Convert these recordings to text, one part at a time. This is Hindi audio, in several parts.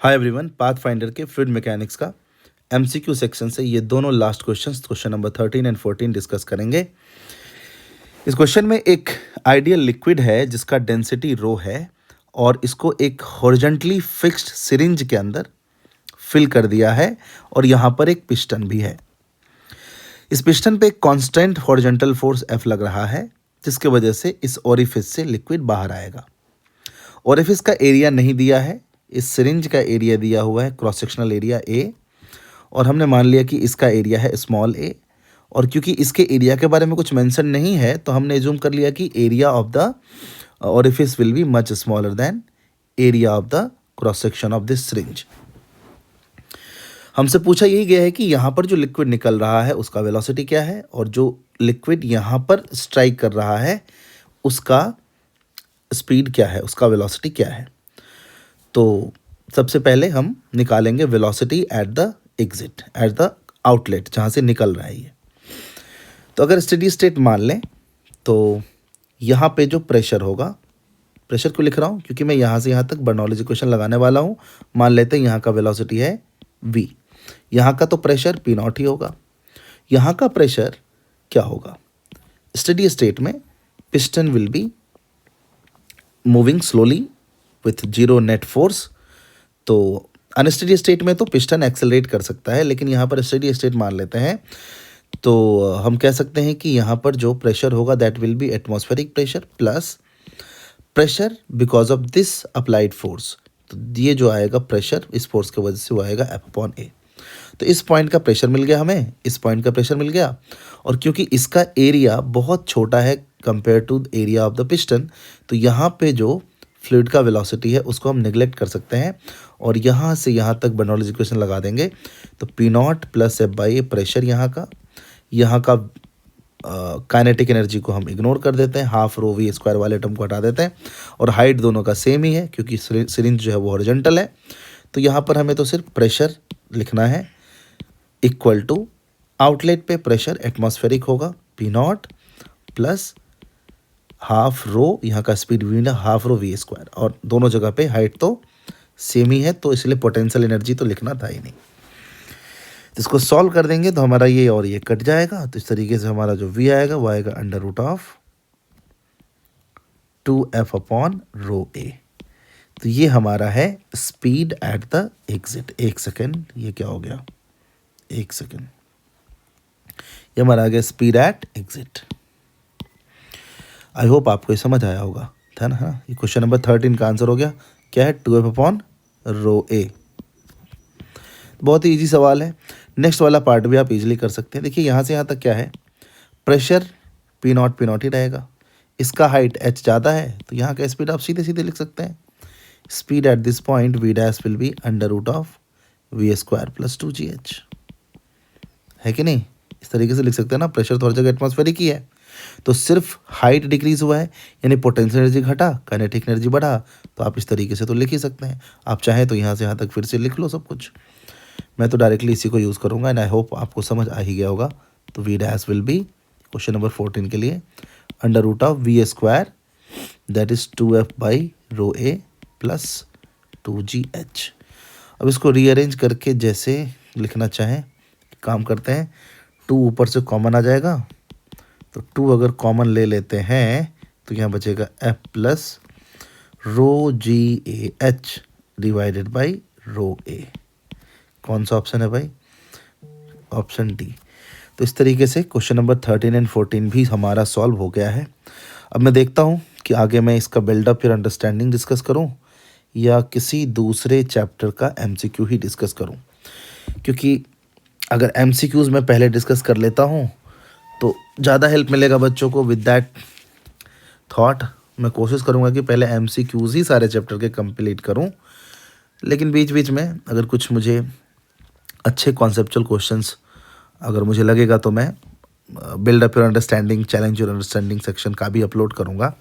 हाय एवरीवन, पाथ फाइंडर के फ्लूइड मैकेनिक्स का एमसीक्यू सेक्शन से ये दोनों last questions, question number 13 and 14 discuss करेंगे। इस क्वेश्चन में एक आइडियल लिक्विड है जिसका डेंसिटी रो है और इसको एक हॉरिजॉन्टली फिक्स्ड सिरिंज के अंदर फिल कर दिया है और यहाँ पर एक पिस्टन भी है। इस पिस्टन पे एक कांस्टेंट हॉरिजॉन्टल फोर्स F लग रहा है जिसके वजह से इस ओरिफिस से लिक्विड बाहर आएगा। ओरिफिस का एरिया नहीं दिया है, इस सिरिंज का एरिया दिया हुआ है क्रॉस सेक्शनल एरिया A और हमने मान लिया कि इसका एरिया है स्मॉल a और क्योंकि इसके एरिया के बारे में कुछ मेंशन नहीं है तो हमने एज्यूम कर लिया कि area of the orifice will be much smaller than area of the cross section of this syringe. हमसे पूछा यही गया है कि यहाँ पर जो लिक्विड निकल रहा है उसका वेलोसिटी क्या है और जो लिक्विड यहाँ पर स्ट्राइक कर रहा है उसका स्पीड क्या है, उसका वेलोसिटी क्या है। तो सबसे पहले हम निकालेंगे velocity at the exit, at the outlet जहाँ से निकल रहा है ये। तो अगर स्टेडी स्टेट मान लें तो यहाँ पे जो प्रेशर होगा, प्रेशर क्यों लिख रहा हूँ क्योंकि मैं यहाँ से यहाँ तक बर्नौलीज इक्वेशन लगाने वाला हूँ। मान लेते हैं यहाँ का वेलोसिटी है v, यहाँ का तो प्रेशर P नॉट ही होगा। यहाँ का प्रेशर क्या होगा, स्टेडी स्टेट में piston will be moving slowly with zero net force. तो अनस्टेडी स्टेट में तो पिस्टन एक्सेलरेट कर सकता है लेकिन यहाँ पर स्टेडी स्टेट मान लेते हैं तो हम कह सकते हैं कि यहाँ पर जो प्रेशर होगा that will be atmospheric pressure plus pressure because of this applied force. तो ये जो आएगा प्रेशर इस फोर्स की वजह से वो आएगा F/A। तो इस पॉइंट का प्रेशर मिल गया हमें, इस पॉइंट का प्रेशर मिल गया और क्योंकि इसका एरिया बहुत छोटा है compare to area of the piston तो यहाँ पे जो फ्लूइड का वेलोसिटी है उसको हम नेग्लेक्ट कर सकते हैं और यहाँ से यहाँ तक बर्नौलीज इक्वेशन लगा देंगे। तो P not plus F/A pressure यहाँ का काइनेटिक एनर्जी को हम इग्नोर कर देते हैं, हाफ रो v स्क्वायर वाले टर्म को हटा देते हैं और हाइट दोनों का सेम ही है क्योंकि सिरिंज जो है वो हॉरिजॉन्टल है। तो यहाँ पर हमें तो सिर्फ प्रेशर लिखना है इक्वल टू आउटलेट पे प्रेशर एटमॉस्फेरिक होगा P not plus half rho, यहाँ का स्पीड v ना हाफ रो v स्क्वायर और दोनों जगह पे हाइट तो सेम ही है तो इसलिए पोटेंशियल एनर्जी तो लिखना था ही नहीं। तो इसको सॉल्व कर देंगे तो हमारा ये और ये कट जाएगा। तो इस तरीके से हमारा जो v आएगा वो आएगा √2f/ρa। तो ये हमारा है स्पीड एट द एग्जिट। एक सेकेंड, ये क्या हो गया, एक सेकेंड, ये हमारा आ गया speed at exit. I hope आपको ये समझ आया होगा, था ना। हाँ, ये क्वेश्चन नंबर 13 का आंसर हो गया। क्या है, 2f/ρa। बहुत ही ईजी सवाल है। नेक्स्ट वाला पार्ट भी आप इजीली कर सकते हैं। देखिए यहाँ से यहाँ तक क्या है, प्रेशर P नॉट ही रहेगा, इसका हाइट h ज़्यादा है तो यहाँ का स्पीड आप सीधे सीधे लिख सकते हैं। Speed at this point v dash will be √v² plus 2gh, है कि नहीं। इस तरीके से लिख सकते हैं ना। प्रेशर तो हर जगह एटमॉस्फेरिक ही है तो सिर्फ हाइट डिक्रीज हुआ है यानी पोटेंशियल एनर्जी घटा, काइनेटिक एनर्जी बढ़ा। तो आप इस तरीके से तो लिख ही सकते हैं। आप चाहें तो यहाँ से यहाँ तक फिर से लिख लो सब कुछ। मैं तो डायरेक्टली इसी को यूज़ करूँगा एंड आई होप आपको समझ आ ही गया होगा। तो v dash will be question number 14 के लिए √v² that is 2f/ρa plus 2gh। अब इसको रीअरेंज करके जैसे लिखना चाहें काम करते हैं। 2 ऊपर से कॉमन आ जाएगा तो 2 अगर कॉमन ले लेते हैं तो यहाँ बचेगा f plus ρgah divided by ρa। कौन सा ऑप्शन है भाई, ऑप्शन डी। तो इस तरीके से क्वेश्चन नंबर 13 एंड 14 भी हमारा सॉल्व हो गया है। अब मैं देखता हूँ कि आगे मैं इसका बिल्डअप या अंडरस्टैंडिंग डिस्कस करूँ या किसी दूसरे चैप्टर का MCQ ही डिस्कस करूँ, क्योंकि अगर MCQs मैं पहले डिस्कस कर लेता हूँ तो ज़्यादा हेल्प मिलेगा बच्चों को। विद दैट थॉट मैं कोशिश करूँगा कि पहले MCQs ही सारे चैप्टर के कंप्लीट करूँ, लेकिन बीच बीच में अगर कुछ मुझे अच्छे कॉन्सेप्चुअल क्वेश्चंस अगर मुझे लगेगा तो मैं build up your understanding, challenge your understanding section का भी अपलोड करूँगा।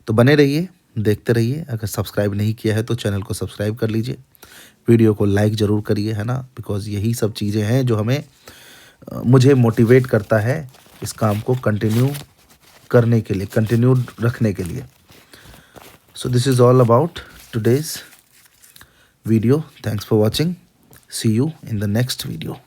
तो बने रहिए, देखते रहिए। अगर सब्सक्राइब नहीं किया है तो चैनल को सब्सक्राइब कर लीजिए, वीडियो को लाइक ज़रूर करिए, है ना, बिकॉज़ यही सब चीज़ें हैं जो हमें मुझे मोटिवेट करता है इस काम को कंटिन्यू करने के लिए, कंटिन्यू रखने के लिए। So this is all about today's video. Thanks for watching. See you in the next video.